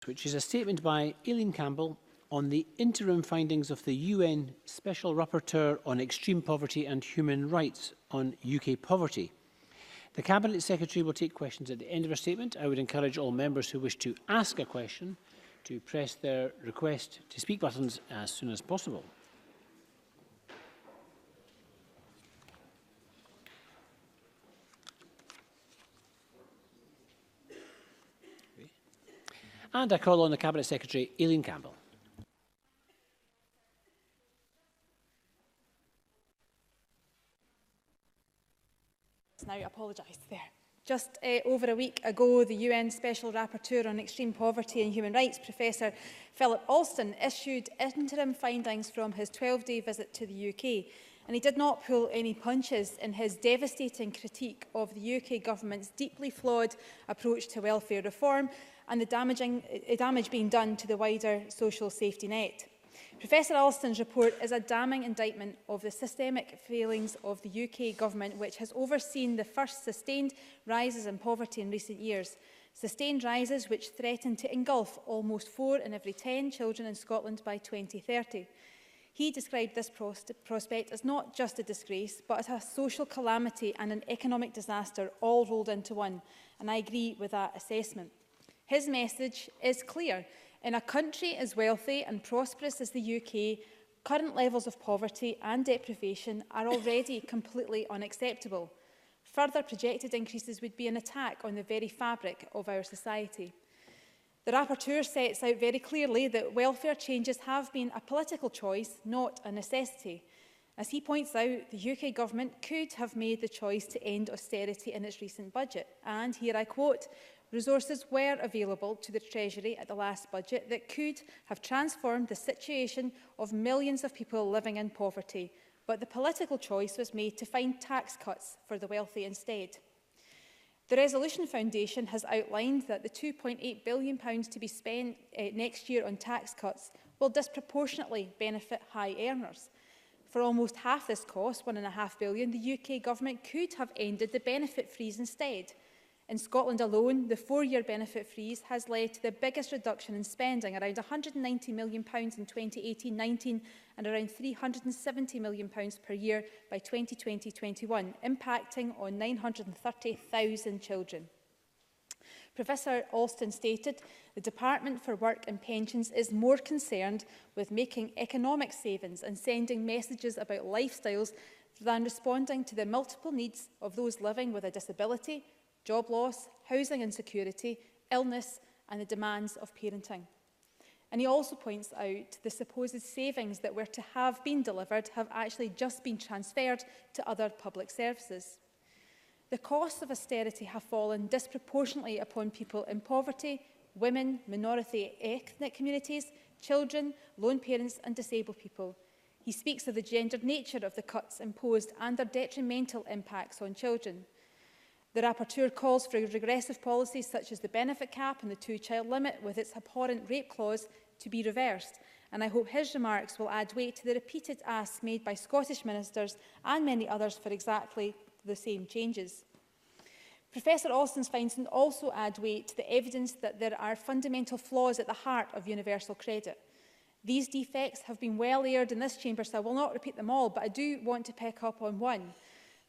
which is a statement by Aileen Campbell on the interim findings of the UN Special Rapporteur on Extreme Poverty and Human Rights on UK poverty. The Cabinet Secretary will take questions at the end of her statement. I would encourage all members who wish to ask a question to press their request to speak buttons as soon as possible. And I call on the Cabinet Secretary, Aileen Campbell. Now, I apologise there. Just over a week ago, the UN Special Rapporteur on Extreme Poverty and Human Rights, Professor Philip Alston, issued interim findings from his 12-day visit to the UK. And he did not pull any punches in his devastating critique of the UK government's deeply flawed approach to welfare reform and the damage being done to the wider social safety net. Professor Alston's report is a damning indictment of the systemic failings of the UK government, which has overseen the first sustained rises in poverty in recent years. Sustained rises which threaten to engulf almost 4 in every 10 children in Scotland by 2030. He described this prospect as not just a disgrace, but as a social calamity and an economic disaster all rolled into one, and I agree with that assessment. His message is clear. In a country as wealthy and prosperous as the UK, current levels of poverty and deprivation are already completely unacceptable. Further projected increases would be an attack on the very fabric of our society. The rapporteur sets out very clearly that welfare changes have been a political choice, not a necessity. As he points out, the UK government could have made the choice to end austerity in its recent budget. And here I quote, "Resources were available to the Treasury at the last budget that could have transformed the situation of millions of people living in poverty, but the political choice was made to find tax cuts for the wealthy instead." The Resolution Foundation has outlined that the £2.8 billion to be spent next year on tax cuts will disproportionately benefit high earners. For almost half this cost, £1.5 billion, the UK government could have ended the benefit freeze instead. In Scotland alone, the 4-year benefit freeze has led to the biggest reduction in spending, around £190 million in 2018-19 and around £370 million per year by 2020-21, impacting on 930,000 children. Professor Alston stated, "The Department for Work and Pensions is more concerned with making economic savings and sending messages about lifestyles than responding to the multiple needs of those living with a disability, job loss, housing insecurity, illness and the demands of parenting." And he also points out the supposed savings that were to have been delivered have actually just been transferred to other public services. The costs of austerity have fallen disproportionately upon people in poverty, women, minority ethnic communities, children, lone parents and disabled people. He speaks of the gendered nature of the cuts imposed and their detrimental impacts on children. The rapporteur calls for regressive policies such as the benefit cap and the 2-child limit with its abhorrent rape clause to be reversed, and I hope his remarks will add weight to the repeated asks made by Scottish ministers and many others for exactly the same changes. Professor Alston's findings also add weight to the evidence that there are fundamental flaws at the heart of universal credit. These defects have been well aired in this chamber, so I will not repeat them all, but I do want to pick up on one.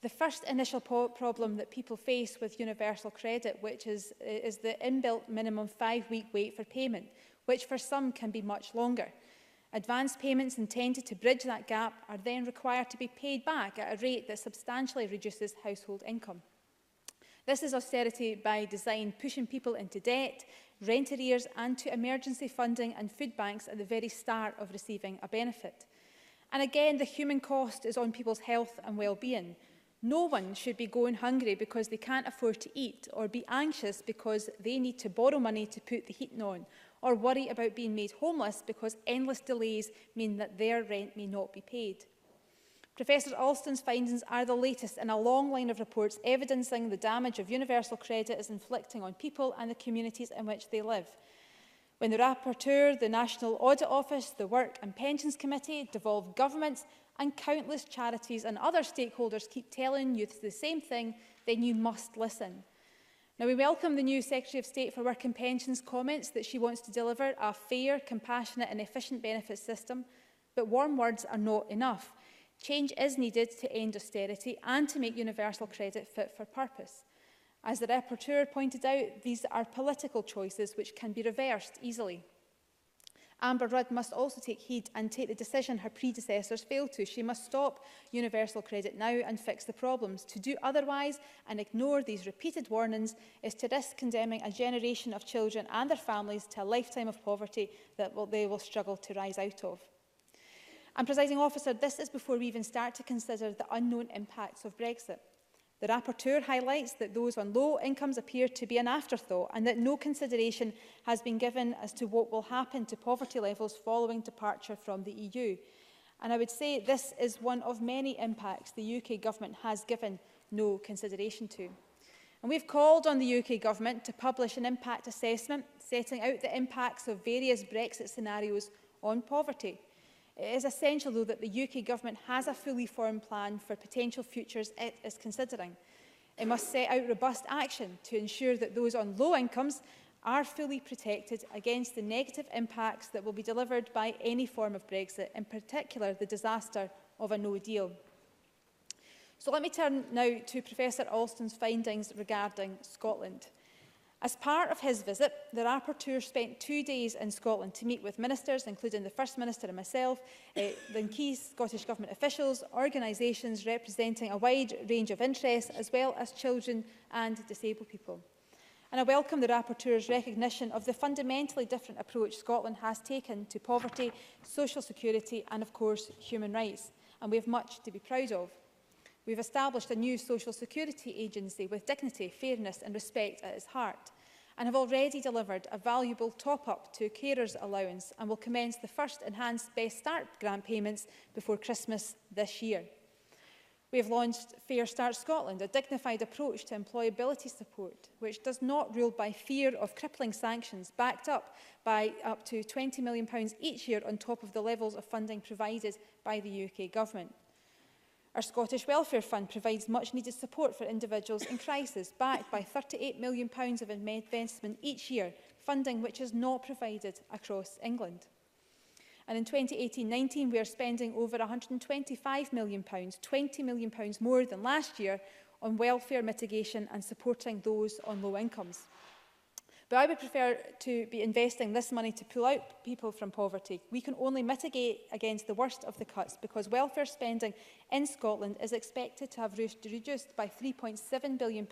The first initial problem that people face with universal credit, which is the inbuilt minimum 5-week wait for payment, which for some can be much longer. Advance payments intended to bridge that gap are then required to be paid back at a rate that substantially reduces household income. This is austerity by design, pushing people into debt, rent arrears and to emergency funding and food banks at the very start of receiving a benefit. And again, the human cost is on people's health and well-being. No one should be going hungry because they can't afford to eat, or be anxious because they need to borrow money to put the heating on, or worry about being made homeless because endless delays mean that their rent may not be paid. Professor Alston's findings are the latest in a long line of reports evidencing the damage of universal credit is inflicting on people and the communities in which they live. When the rapporteur, the National Audit Office, the Work and Pensions Committee, devolved governments and countless charities and other stakeholders keep telling you the same thing, then you must listen. Now, we welcome the new Secretary of State for Work and Pensions comments that she wants to deliver a fair, compassionate and efficient benefits system, but warm words are not enough. Change is needed to end austerity and to make universal credit fit for purpose. As the rapporteur pointed out, these are political choices which can be reversed easily. Amber Rudd must also take heed and take the decision her predecessors failed to. She must stop universal credit now and fix the problems. To do otherwise and ignore these repeated warnings is to risk condemning a generation of children and their families to a lifetime of poverty that they will struggle to rise out of. And, Presiding Officer, this is before we even start to consider the unknown impacts of Brexit. The rapporteur highlights that those on low incomes appear to be an afterthought and that no consideration has been given as to what will happen to poverty levels following departure from the EU. And I would say this is one of many impacts the UK Government has given no consideration to. And we've called on the UK Government to publish an impact assessment setting out the impacts of various Brexit scenarios on poverty. It is essential, though, that the UK Government has a fully formed plan for potential futures it is considering. It must set out robust action to ensure that those on low incomes are fully protected against the negative impacts that will be delivered by any form of Brexit, in particular the disaster of a no deal. So let me turn now to Professor Alston's findings regarding Scotland. As part of his visit, the rapporteur spent 2 days in Scotland to meet with ministers, including the First Minister and myself, then key Scottish Government officials, organisations representing a wide range of interests, as well as children and disabled people. And I welcome the rapporteur's recognition of the fundamentally different approach Scotland has taken to poverty, social security and, of course, human rights. And we have much to be proud of. We've established a new social security agency with dignity, fairness and respect at its heart, and have already delivered a valuable top-up to carers allowance and will commence the first enhanced Best Start grant payments before Christmas this year. We have launched Fair Start Scotland, a dignified approach to employability support, which does not rule by fear of crippling sanctions, backed up by up to £20 million each year on top of the levels of funding provided by the UK Government. Our Scottish Welfare Fund provides much-needed support for individuals in crisis, backed by £38 million of investment each year, funding which is not provided across England. And in 2018-19, we are spending over £125 million, £20 million more than last year, on welfare mitigation and supporting those on low incomes. But I would prefer to be investing this money to pull out people from poverty. We can only mitigate against the worst of the cuts because welfare spending in Scotland is expected to have reduced by £3.7 billion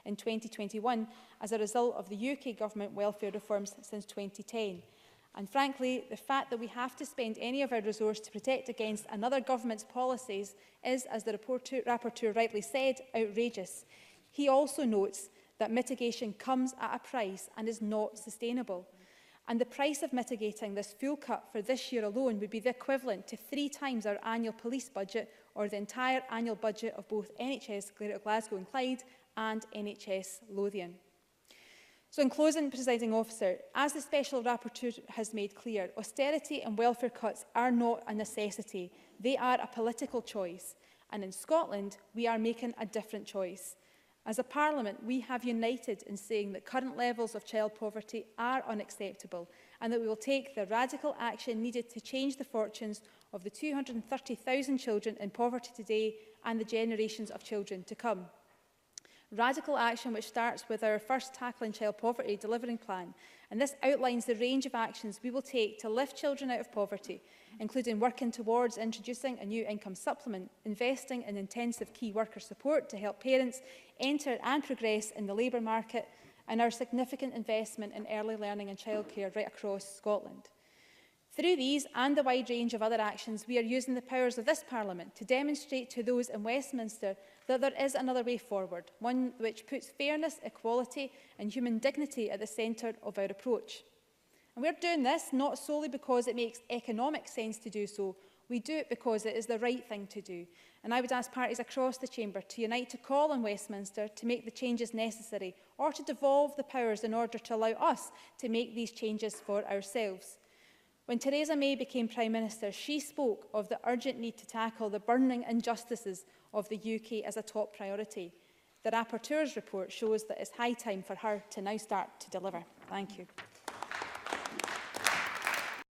in 2021 as a result of the UK Government welfare reforms since 2010. And frankly, the fact that we have to spend any of our resource to protect against another government's policies is, as the rapporteur rightly said, outrageous. He also notes that mitigation comes at a price and is not sustainable. And the price of mitigating this full cut for this year alone would be the equivalent to 3 times our annual police budget or the entire annual budget of both NHS Glasgow and Clyde and NHS Lothian. So in closing, Presiding Officer, as the Special Rapporteur has made clear, austerity and welfare cuts are not a necessity. They are a political choice. And in Scotland, we are making a different choice. As a Parliament, we have united in saying that current levels of child poverty are unacceptable and that we will take the radical action needed to change the fortunes of the 230,000 children in poverty today and the generations of children to come. Radical action which starts with our first Tackling Child Poverty delivering plan, and this outlines the range of actions we will take to lift children out of poverty, including working towards introducing a new income supplement, investing in intensive key worker support to help parents enter and progress in the labour market, and our significant investment in early learning and childcare right across Scotland. Through these and the wide range of other actions, we are using the powers of this Parliament to demonstrate to those in Westminster that there is another way forward, one which puts fairness, equality and human dignity at the centre of our approach. And we're doing this not solely because it makes economic sense to do so, we do it because it is the right thing to do. And I would ask parties across the Chamber to unite to call on Westminster to make the changes necessary or to devolve the powers in order to allow us to make these changes for ourselves. When Theresa May became Prime Minister, she spoke of the urgent need to tackle the burning injustices of the UK as a top priority. The Rapporteur's report shows that it's high time for her to now start to deliver. Thank you.